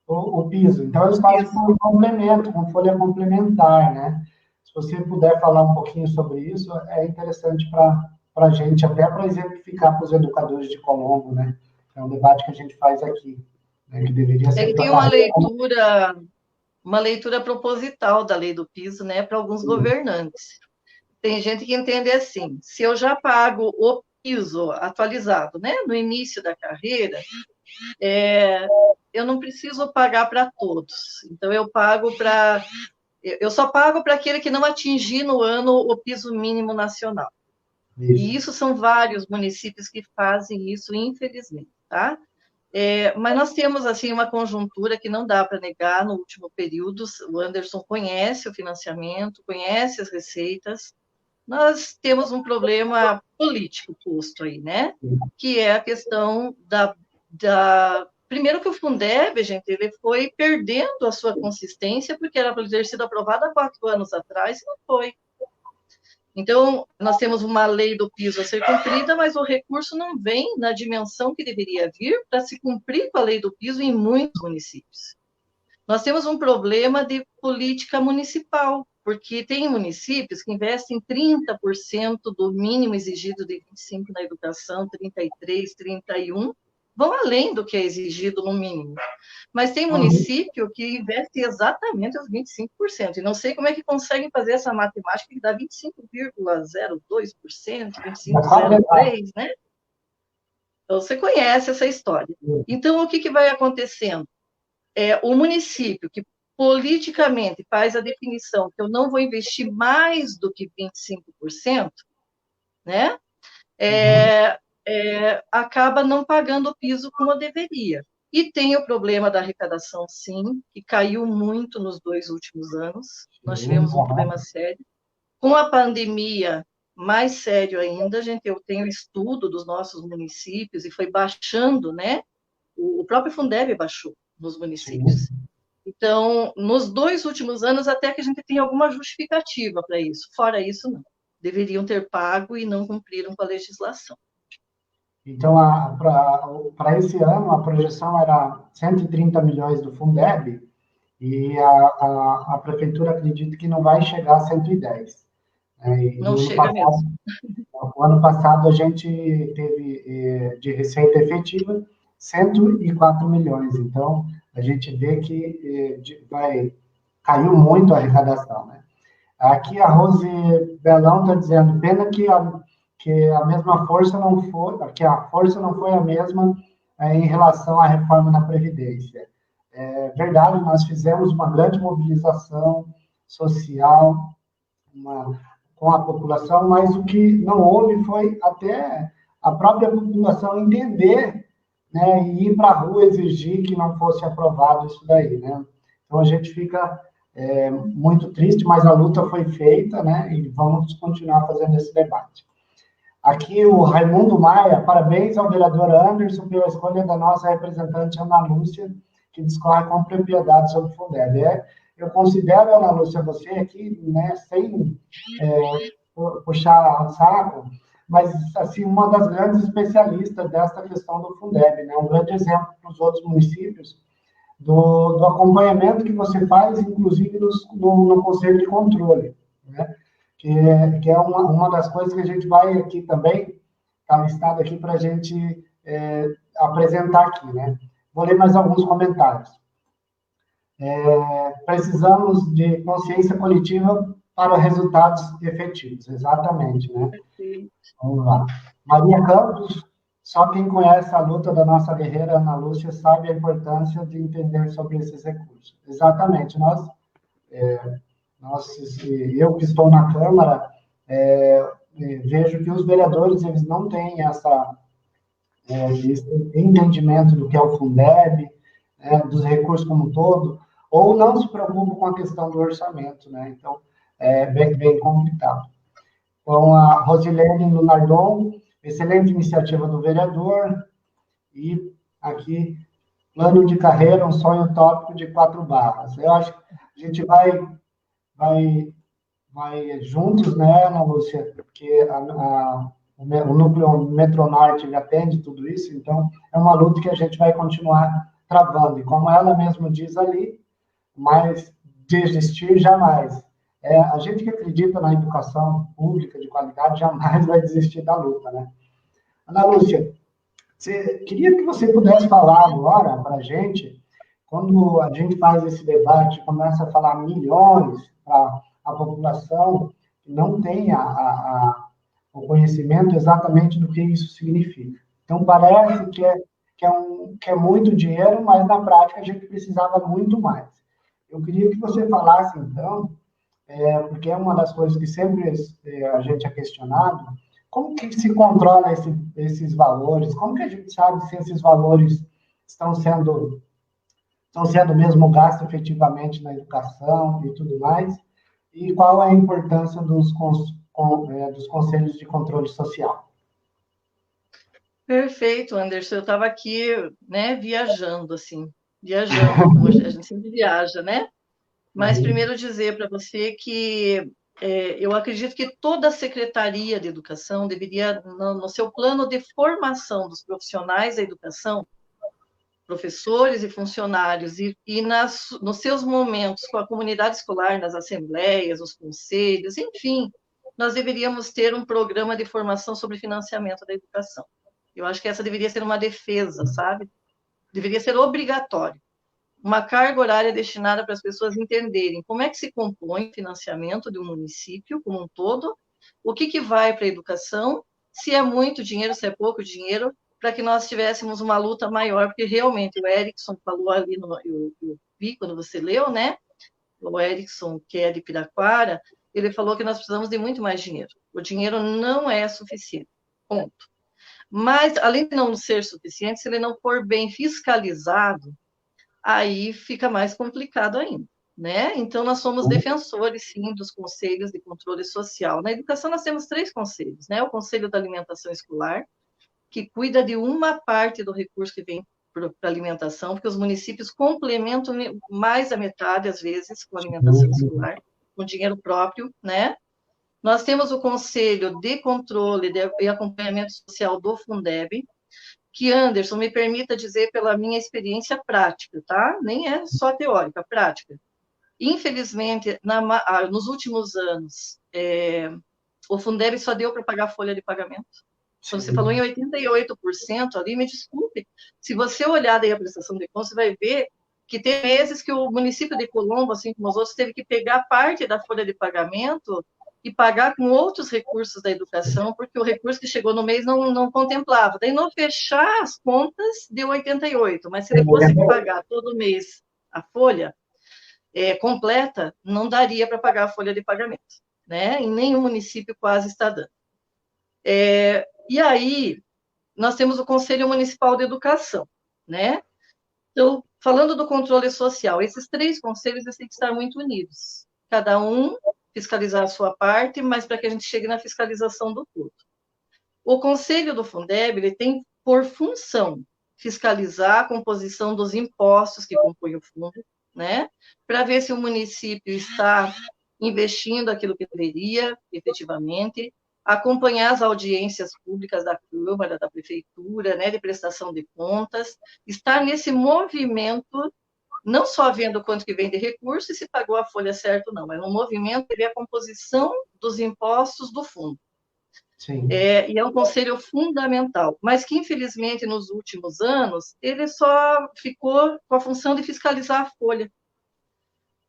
o piso. Então, eles fazem por complemento, com folha complementar, né? Se você puder falar um pouquinho sobre isso, é interessante para a gente, até para exemplificar para os educadores de Colombo, né? É um debate que a gente faz aqui, né? Que deveria É ser que tem para uma leitura proposital da lei do piso, né, para alguns governantes. Tem gente que entende assim: se eu já pago o piso atualizado, né, no início da carreira, eu não preciso pagar para todos. Então, eu só pago para aquele que não atingir no ano o piso mínimo nacional. E isso são vários municípios que fazem isso, infelizmente, tá? Mas nós temos, assim, uma conjuntura que não dá para negar no último período. O Anderson conhece o financiamento, conhece as receitas. Nós temos um problema político posto aí, né? Que é a questão primeiro que o Fundeb, gente, ele foi perdendo a sua consistência, porque era para ter sido aprovado há 4 anos atrás, e não foi. Então, nós temos uma lei do piso a ser cumprida, mas o recurso não vem na dimensão que deveria vir para se cumprir com a lei do piso em muitos municípios. Nós temos um problema de política municipal, porque tem municípios que investem 30% do mínimo exigido de 25% na educação, 33%, 31%, vão além do que é exigido no mínimo. Mas tem município que investe exatamente os 25%, e não sei como é que conseguem fazer essa matemática que dá 25,02%, 25,03%, né? Então, você conhece essa história. Então, o que vai acontecendo? O município que politicamente faz a definição que eu não vou investir mais do que 25%, né? Acaba não pagando o piso como deveria. E tem o problema da arrecadação, sim, que caiu muito nos 2 últimos anos. Nós tivemos um problema sério. Com a pandemia, mais sério ainda, eu tenho estudo dos nossos municípios e foi baixando, né? O próprio Fundeb baixou nos municípios. Então, nos 2 últimos anos, até que a gente tem alguma justificativa para isso. Fora isso, não. Deveriam ter pago e não cumpriram com a legislação. Então, para esse ano, a projeção era 130 milhões do Fundeb, e a prefeitura acredita que não vai chegar a 110. Não chega mesmo. O ano passado, a gente teve de receita efetiva 104 milhões. Então, a gente vê que caiu muito a arrecadação, né? Aqui a Rose Belão está dizendo, pena que a mesma força não foi, que a força não foi a mesma em relação à reforma da Previdência. É verdade, nós fizemos uma grande mobilização social com a população, mas o que não houve foi até a própria população entender, né, e ir para a rua exigir que não fosse aprovado isso daí, né? Então a gente fica muito triste, mas a luta foi feita, né, e vamos continuar fazendo esse debate. Aqui o Raimundo Maia, parabéns ao vereador Anderson pela escolha da nossa representante Ana Lúcia, que discorre com propriedade sobre o Fundeb. Eu considero, Ana Lúcia, você aqui, né, sem puxar saco, mas, assim, uma das grandes especialistas desta questão do Fundeb, né, um grande exemplo para os outros municípios do acompanhamento que você faz, inclusive no Conselho de Controle, né, que é uma das coisas que a gente vai aqui também, está listado aqui para a gente apresentar aqui, né. Vou ler mais alguns comentários. Precisamos de consciência coletiva para resultados efetivos. Exatamente, né? Vamos lá. Maria Campos, só quem conhece a luta da nossa guerreira Ana Lúcia sabe a importância de entender sobre esses recursos. Exatamente. Eu que estou na Câmara, vejo que os vereadores eles não têm esse entendimento do que é o Fundeb, dos recursos como um todo, ou não se preocupam com a questão do orçamento, né? Então, é bem complicado. com a Rosilene Lunardon, excelente iniciativa do vereador, e aqui, plano de carreira, um sonho utópico de 4 barras. Eu acho que a gente vai juntos, né, Ana Lúcia, porque o núcleo Metronorte ele atende tudo isso, então é uma luta que a gente vai continuar travando. E como ela mesma diz ali, mas desistir jamais. A gente que acredita na educação pública de qualidade jamais vai desistir da luta, né? Ana Lúcia, queria que você pudesse falar agora para a gente, quando a gente faz esse debate, começa a falar milhões para a população que não tem o conhecimento exatamente do que isso significa. Então, parece que é muito dinheiro, mas na prática a gente precisava muito mais. Eu queria que você falasse, então, porque é uma das coisas que sempre a gente é questionado, como que se controla esses valores? Como que a gente sabe se esses valores estão sendo mesmo gastos efetivamente na educação e tudo mais? E qual é a importância dos conselhos de controle social? Perfeito, Anderson. Eu estava aqui, né, viajando, como a gente sempre viaja, né? Mas primeiro dizer para você que eu acredito que toda a Secretaria de Educação deveria, no seu plano de formação dos profissionais da educação, professores e funcionários, nos seus momentos com a comunidade escolar, nas assembleias, nos conselhos, enfim, nós deveríamos ter um programa de formação sobre financiamento da educação. Eu acho que essa deveria ser uma defesa, sabe? Deveria ser obrigatório. Uma carga horária destinada para as pessoas entenderem como é que se compõe o financiamento de um município como um todo, o que vai para a educação, se é muito dinheiro, se é pouco dinheiro, para que nós tivéssemos uma luta maior, porque realmente o Erickson falou ali, eu vi quando você leu, né? O Erickson, que é de Piraquara, ele falou que nós precisamos de muito mais dinheiro. O dinheiro não é suficiente, ponto. Mas, além de não ser suficiente, se ele não for bem fiscalizado, aí fica mais complicado ainda, né? Então, nós somos defensores, sim, dos conselhos de controle social. Na educação, nós temos 3 conselhos, né? O Conselho da Alimentação Escolar, que cuida de uma parte do recurso que vem para a alimentação, porque os municípios complementam mais da metade, às vezes, com a alimentação escolar, com dinheiro próprio, né? Nós temos o Conselho de Controle e Acompanhamento Social do Fundeb, que, Anderson, me permita dizer pela minha experiência prática, tá? Nem é só teórica, prática. Infelizmente, nos últimos anos, o Fundeb só deu para pagar a folha de pagamento. Quando você falou em 88% ali, me desculpe, se você olhar daí a prestação de contas, você vai ver que tem meses que o município de Colombo, assim como os outros, teve que pegar parte da folha de pagamento e pagar com outros recursos da educação, porque o recurso que chegou no mês não contemplava. Daí, no fechar as contas, deu 88, mas se ele fosse pagar todo mês a folha completa, não daria para pagar a folha de pagamento, né? Em nenhum município quase está dando. E aí, nós temos o Conselho Municipal de Educação, né? Então, falando do controle social, esses 3 conselhos têm que estar muito unidos. Cada um fiscalizar a sua parte, mas para que a gente chegue na fiscalização do todo. O Conselho do Fundeb, ele tem por função fiscalizar a composição dos impostos que compõem o fundo, né? Para ver se o município está investindo aquilo que deveria, efetivamente, acompanhar as audiências públicas da Câmara, da Prefeitura, né, de prestação de contas, estar nesse movimento, não só vendo quanto que vem de recurso e se pagou a folha certa ou não, mas um movimento de ver a composição dos impostos do fundo. Sim. E é um conselho fundamental, mas que, infelizmente, nos últimos anos, ele só ficou com a função de fiscalizar a folha.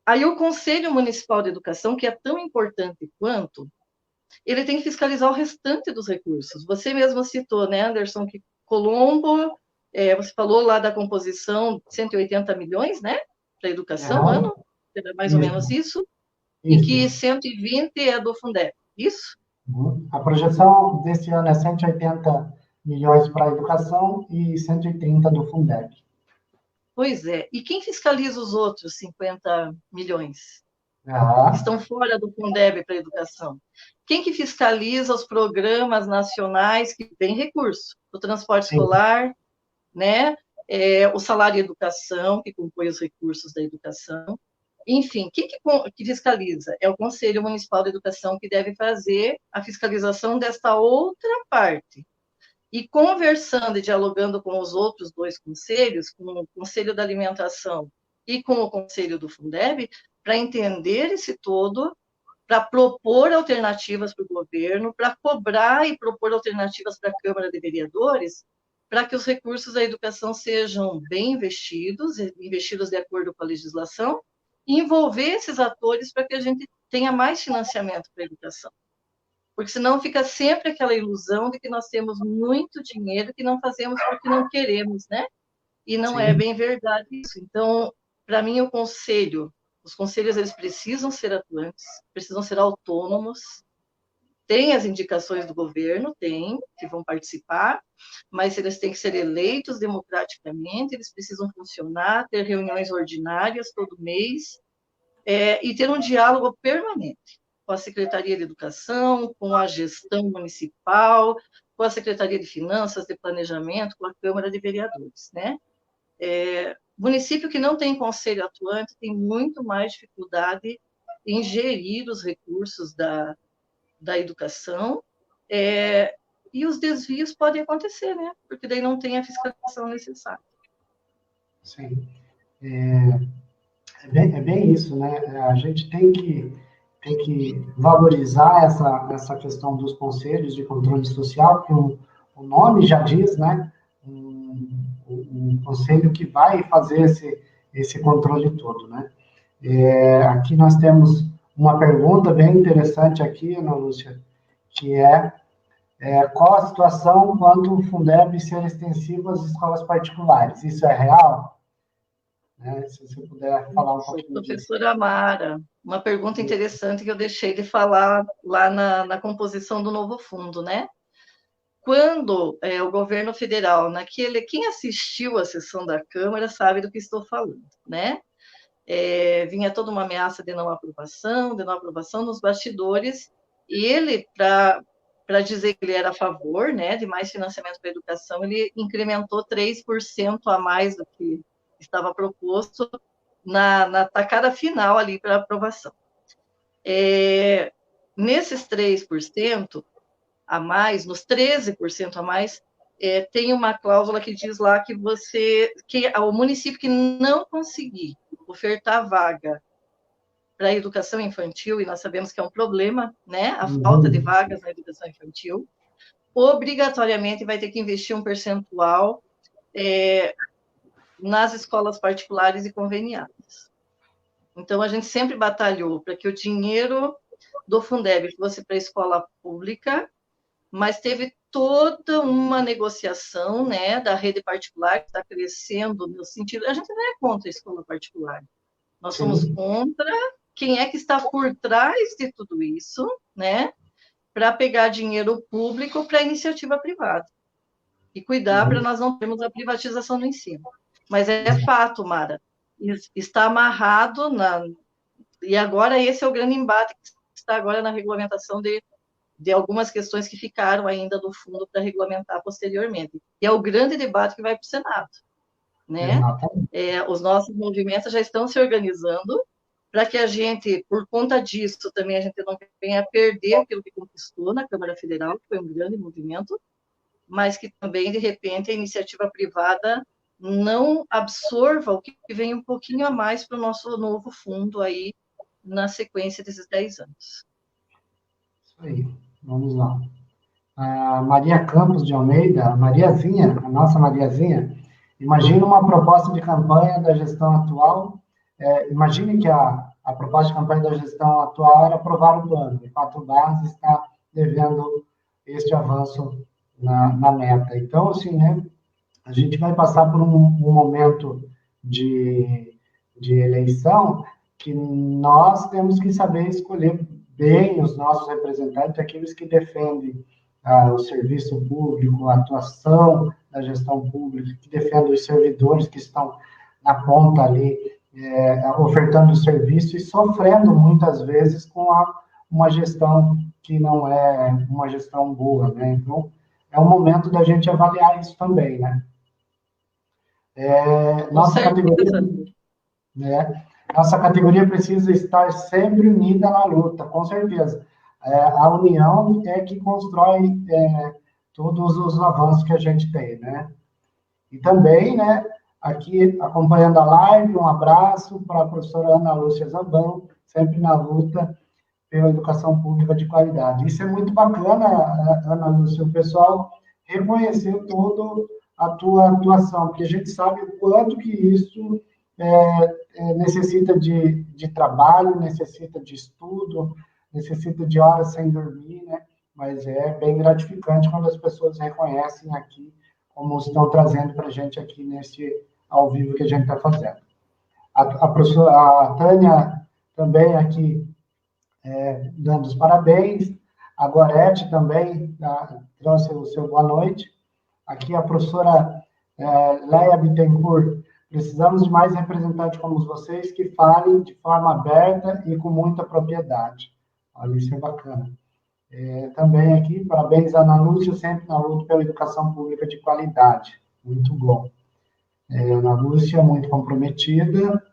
Aí o Conselho Municipal de Educação, que é tão importante quanto, ele tem que fiscalizar o restante dos recursos. Você mesmo citou, né, Anderson, que Colombo, você falou lá da composição de 180 milhões, né, para a educação, ano, era mais ou menos isso, e que 120 é do Fundeb, isso? A projeção desse ano é 180 milhões para a educação e 130 do Fundeb. Pois é. E quem fiscaliza os outros 50 milhões? estão fora do Fundeb para a educação. Quem que fiscaliza os programas nacionais que têm recurso? O transporte escolar, né? O salário e educação, que compõe os recursos da educação. Enfim, quem que fiscaliza? É o Conselho Municipal de Educação que deve fazer a fiscalização desta outra parte. E conversando e dialogando com os outros dois conselhos, com o Conselho da Alimentação e com o Conselho do Fundeb, para entender esse todo, para propor alternativas para o governo, para cobrar e propor alternativas para a Câmara de Vereadores, para que os recursos da educação sejam bem investidos, investidos de acordo com a legislação, e envolver esses atores para que a gente tenha mais financiamento para a educação. Porque senão fica sempre aquela ilusão de que nós temos muito dinheiro que não fazemos porque não queremos, né? E não é bem verdade isso. Então, para mim, os conselhos, eles precisam ser atuantes, precisam ser autônomos, tem as indicações do governo, que vão participar, mas eles têm que ser eleitos democraticamente, eles precisam funcionar, ter reuniões ordinárias todo mês, e ter um diálogo permanente com a Secretaria de Educação, com a gestão municipal, com a Secretaria de Finanças, de Planejamento, com a Câmara de Vereadores, né? Município que não tem conselho atuante tem muito mais dificuldade em gerir os recursos da educação, e os desvios podem acontecer, né? Porque daí não tem a fiscalização necessária. Sim. É bem isso, né? A gente tem que valorizar essa questão dos conselhos de controle social, que o nome já diz, né? Um conselho que vai fazer esse controle todo, né? Aqui nós temos uma pergunta bem interessante aqui, Ana Lúcia, que qual a situação quanto o Fundeb ser extensivo às escolas particulares? Isso é real? Se você puder falar um pouquinho disso. Professora Mara, uma pergunta interessante que eu deixei de falar lá na composição do novo fundo, né? Quando o governo federal, quem assistiu à sessão da Câmara sabe do que estou falando, né? Vinha toda uma ameaça de não aprovação nos bastidores, e ele, para dizer que ele era a favor, né, de mais financiamento para a educação, ele incrementou 3% a mais do que estava proposto na tacada final ali para aprovação. Nesses 3% a mais, nos 13% a mais, tem uma cláusula que diz lá que o município que não conseguir ofertar vaga para a educação infantil, e nós sabemos que é um problema, né, a falta de vagas na educação infantil, obrigatoriamente vai ter que investir um percentual nas escolas particulares e conveniadas. Então, a gente sempre batalhou para que o dinheiro do Fundeb fosse para a escola pública, mas teve toda uma negociação, né, da rede particular, que está crescendo no sentido... A gente não é contra a escola particular. Nós somos contra quem é que está por trás de tudo isso, né, para pegar dinheiro público para iniciativa privada. E cuidar para nós não termos a privatização do ensino. Mas é fato, Mara, está amarrado e agora esse é o grande embate que está agora na regulamentação de algumas questões que ficaram ainda do fundo para regulamentar posteriormente. E é o grande debate que vai para o Senado, né? Os nossos movimentos já estão se organizando para que a gente, por conta disso, também a gente não venha a perder aquilo que conquistou na Câmara Federal, que foi um grande movimento, mas que também, de repente, a iniciativa privada não absorva o que vem um pouquinho a mais para o nosso novo fundo aí, na sequência desses 10 anos. Isso aí, vamos lá. A Maria Campos de Almeida, a Mariazinha, a nossa Mariazinha, imagina uma proposta de campanha da gestão atual, imagine que a proposta de campanha da gestão atual era aprovar o plano, e 4 Barras está devendo este avanço na meta. Então, assim, né, a gente vai passar por um momento de eleição que nós temos que saber escolher bem os nossos representantes, aqueles que defendem o serviço público, a atuação da gestão pública, que defendem os servidores que estão na ponta ali ofertando serviço e sofrendo muitas vezes com uma gestão que não é uma gestão boa, né? Então, é o momento da gente avaliar isso também, né? Nossa categoria, né? Nossa categoria precisa estar sempre unida na luta, com certeza. A união é que constrói todos os avanços que a gente tem, né? E também, né, aqui acompanhando a live, um abraço para a professora Ana Lúcia Zabão, sempre na luta pela educação pública de qualidade. Isso é muito bacana, Ana Lúcia, o pessoal reconheceu toda a tua atuação, porque a gente sabe o quanto que isso necessita de trabalho, necessita de estudo, necessita de horas sem dormir, né? Mas é bem gratificante quando as pessoas reconhecem aqui, como estão trazendo para a gente aqui nesse ao vivo que a gente está fazendo. A professora a Tânia também aqui dando os parabéns, a Gorete também trouxe o seu boa noite. Aqui a professora Leia Bittencourt, precisamos de mais representantes como vocês que falem de forma aberta e com muita propriedade. Olha, isso é bacana. Também aqui, parabéns, Ana Lúcia, sempre na luta pela educação pública de qualidade. Muito bom. Ana Lúcia, muito comprometida.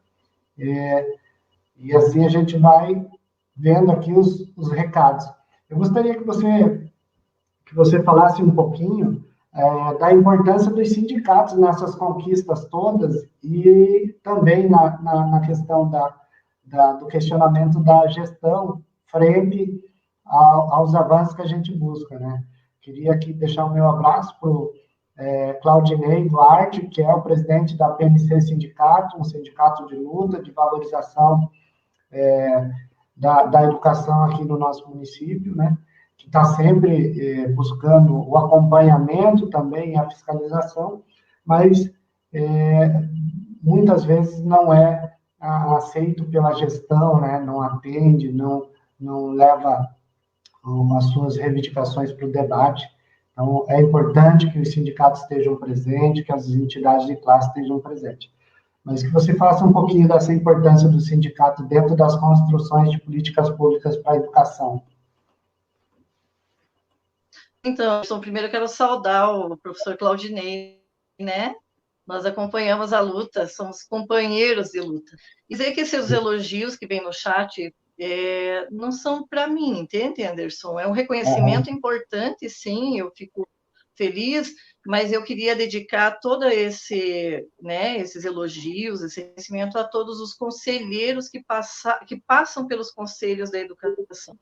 E assim a gente vai vendo aqui os recados. Eu gostaria que você falasse um pouquinho da importância dos sindicatos nessas conquistas todas e também na questão do questionamento da gestão frente aos avanços que a gente busca, né? Queria aqui deixar o meu abraço para o Claudinei Duarte, que é o presidente da PMC Sindicato, um sindicato de luta, de valorização da educação aqui no nosso município, né? Que está sempre buscando o acompanhamento também, a fiscalização, mas muitas vezes não é aceito pela gestão, né? Não atende, não leva as suas reivindicações para o debate. Então, é importante que os sindicatos estejam presentes, que as entidades de classe estejam presentes. Mas que você faça um pouquinho dessa importância do sindicato dentro das construções de políticas públicas para a educação. Então, primeiro eu quero saudar o professor Claudinei, né? Nós acompanhamos a luta, somos companheiros de luta. E dizer que esses elogios que vem no chat não são para mim, entende, Anderson? É um reconhecimento importante, sim, eu fico feliz, mas eu queria dedicar todo esses elogios, esse reconhecimento a todos os conselheiros que passam pelos conselhos da educação,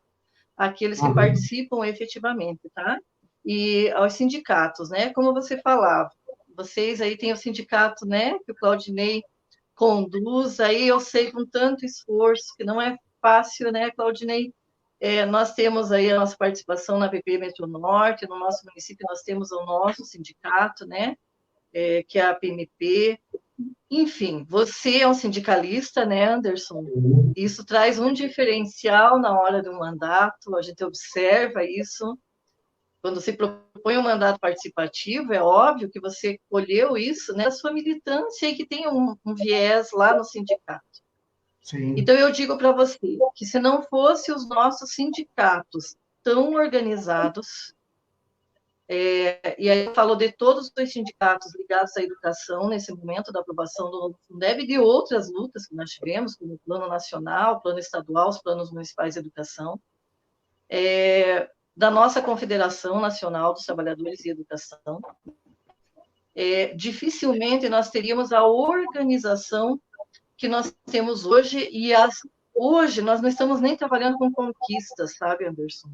aqueles que participam efetivamente, tá? E aos sindicatos, né? Como você falava, vocês aí têm o sindicato, né? Que o Claudinei conduz, aí eu sei com tanto esforço, que não é fácil, né, Claudinei? Nós temos aí a nossa participação na PP Metro Norte, no nosso município nós temos o nosso sindicato, né, que é a PMP. Enfim, você é um sindicalista, né, Anderson? Isso traz um diferencial na hora do mandato, a gente observa isso. Quando se propõe um mandato participativo, é óbvio que você colheu isso, né, a sua militância e que tem um viés lá no sindicato. Sim. Então, eu digo para você que se não fosse os nossos sindicatos tão organizados, e aí eu falo de todos os sindicatos ligados à educação nesse momento da aprovação do novo Fundeb e de outras lutas que nós tivemos, como o Plano Nacional, Plano Estadual, os Planos Municipais de Educação, da nossa Confederação Nacional dos Trabalhadores de Educação, dificilmente nós teríamos a organização que nós temos hoje, e hoje nós não estamos nem trabalhando com conquistas, sabe, Anderson?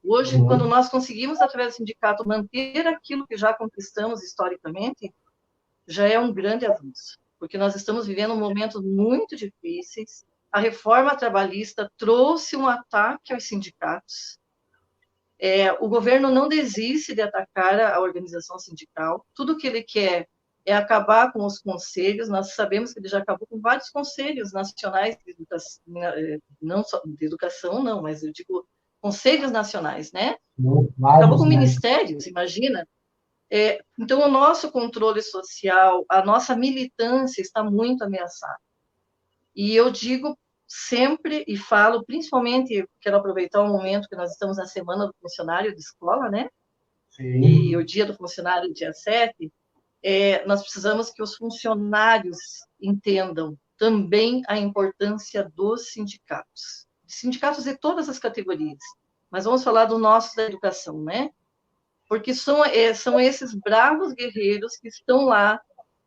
Hoje, quando nós conseguimos, através do sindicato, manter aquilo que já conquistamos historicamente, já é um grande avanço, porque nós estamos vivendo momentos muito difíceis, a reforma trabalhista trouxe um ataque aos sindicatos, o governo não desiste de atacar a organização sindical, tudo que ele quer é acabar com os conselhos. Nós sabemos que ele já acabou com vários conselhos nacionais de educação, não só de educação, não, mas eu digo conselhos nacionais, né? Acabou com ministérios, imagina. Então, o nosso controle social, a nossa militância está muito ameaçada. E eu digo sempre e falo, principalmente, quero aproveitar o momento que nós estamos na Semana do Funcionário de Escola, né? Sim. E o Dia do Funcionário, dia 7, nós precisamos que os funcionários entendam também a importância dos sindicatos de todas as categorias, mas vamos falar do nosso da educação, né? Porque são esses bravos guerreiros que estão lá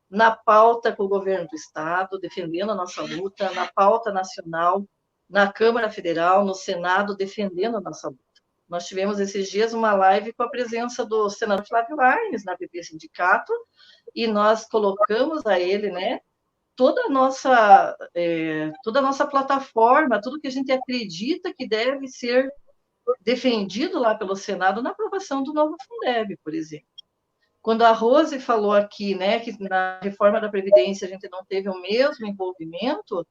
na pauta com o governo do Estado, defendendo a nossa luta, na pauta nacional, na Câmara Federal, no Senado, defendendo a nossa luta. Nós tivemos esses dias uma live com a presença do senador Flávio Arnes, na PP Sindicato, e nós colocamos a ele, né, toda a nossa plataforma, tudo que a gente acredita que deve ser defendido lá pelo Senado na aprovação do novo Fundeb, por exemplo. Quando a Rose falou aqui, né, que na reforma da Previdência a gente não teve o mesmo envolvimento,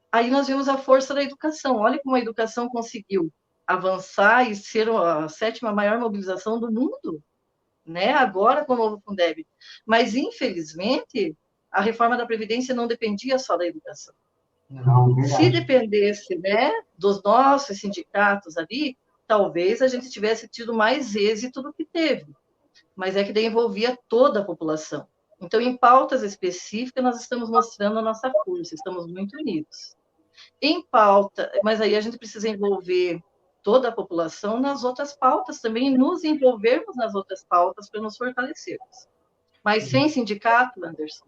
aí nós vimos a força da educação. Olha como a educação conseguiu avançar e ser a 7ª maior mobilização do mundo, né, agora com o novo Fundeb. Mas, infelizmente, a reforma da Previdência não dependia só da educação. Não, se dependesse, né, dos nossos sindicatos ali, talvez a gente tivesse tido mais êxito do que teve. Mas é que daí envolvia toda a população. Então, em pautas específicas, nós estamos mostrando a nossa força, estamos muito unidos. Em pauta, mas aí a gente precisa envolver toda a população nas outras pautas também, e nos envolvermos nas outras pautas para nos fortalecermos. Mas sem sindicato, Anderson,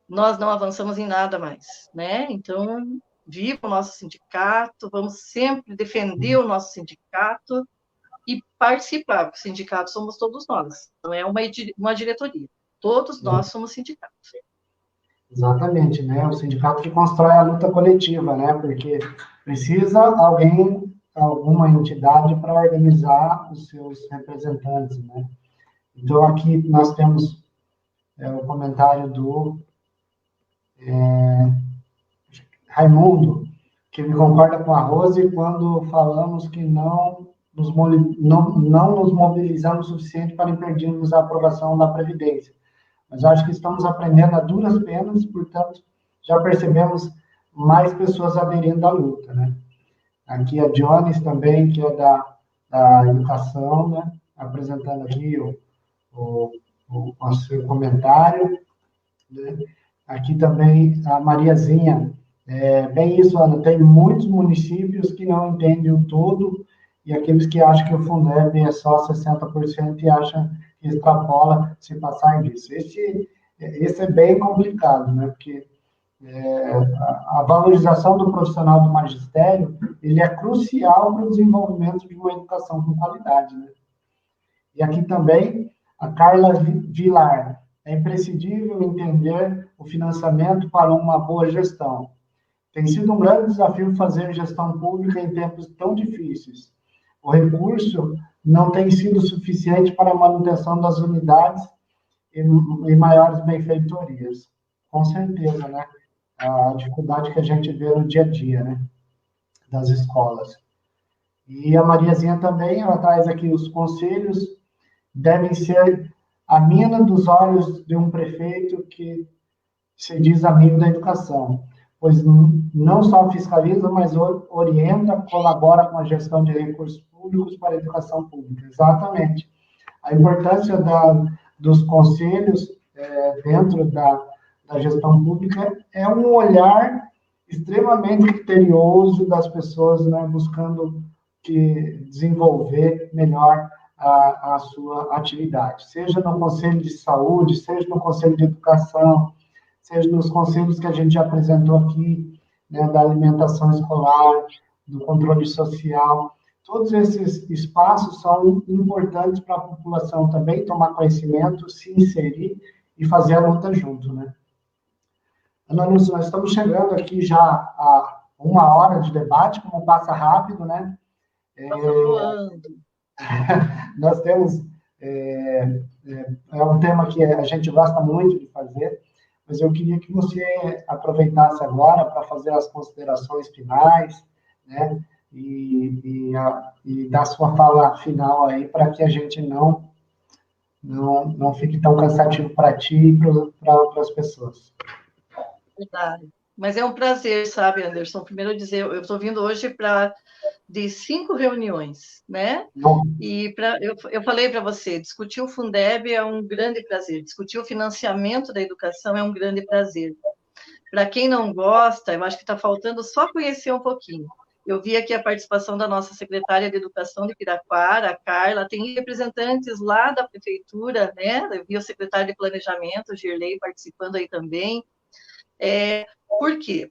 nós não avançamos em nada mais, né? Então, viva o nosso sindicato, vamos sempre defender o nosso sindicato e participar, porque o sindicato somos todos nós, não é uma diretoria. Todos nós somos sindicatos. Exatamente, né? O sindicato que constrói a luta coletiva, né? Porque precisa alguma entidade para organizar os seus representantes, né? Então, aqui nós temos o comentário do Raimundo, que ele concorda com a Rose quando falamos que não nos mobilizamos o suficiente para impedirmos a aprovação da Previdência. Mas acho que estamos aprendendo a duras penas, portanto, já percebemos mais pessoas aderindo à luta, né? Aqui a Jones também, que é da educação, né? Apresentando aqui o seu comentário, né? Aqui também a Mariazinha, bem isso, Ana, tem muitos municípios que não entendem o todo, e aqueles que acham que o Fundeb é só 60% e acham que extrapola se passar disso. Esse é bem complicado, né? Porque a valorização do profissional do magistério, ele é crucial para o desenvolvimento de uma educação com qualidade, né? E aqui também, a Carla Vilar, é imprescindível entender o financiamento para uma boa gestão. Tem sido um grande desafio fazer gestão pública em tempos tão difíceis. O recurso não tem sido suficiente para a manutenção das unidades e maiores benfeitorias. Com certeza, né? A dificuldade que a gente vê no dia a dia, né? Das escolas. E a Mariazinha também, ela traz aqui os conselhos, devem ser a mina dos olhos de um prefeito que se diz amigo da educação, pois não só fiscaliza, mas orienta, colabora com a gestão de recursos públicos para a educação pública. Exatamente. A importância dos conselhos dentro da gestão pública é um olhar extremamente criterioso das pessoas, né, buscando desenvolver melhor a sua atividade, seja no Conselho de Saúde, seja no Conselho de Educação, seja nos conselhos que a gente já apresentou aqui, né, da alimentação escolar, do controle social. Todos esses espaços são importantes para a população também tomar conhecimento, se inserir e fazer a luta junto, né? Ana Lúcia, nós estamos chegando aqui já a 1 hora de debate, como passa rápido, né? Nós temos... é um tema que a gente gosta muito de fazer, mas eu queria que você aproveitasse agora para fazer as considerações finais, né? E dar sua fala final aí, para que a gente não fique tão cansativo para ti e para as pessoas. Verdade. Mas é um prazer, sabe, Anderson? Primeiro eu dizer, eu estou vindo hoje de 5 reuniões, né? E eu falei para você, discutir o Fundeb é um grande prazer, discutir o financiamento da educação é um grande prazer. Para quem não gosta, eu acho que está faltando só conhecer um pouquinho. Eu vi aqui a participação da nossa secretária de Educação de Piraquara, a Carla, tem representantes lá da prefeitura, né? Eu vi o secretário de Planejamento, o Girley, participando aí também. Por quê?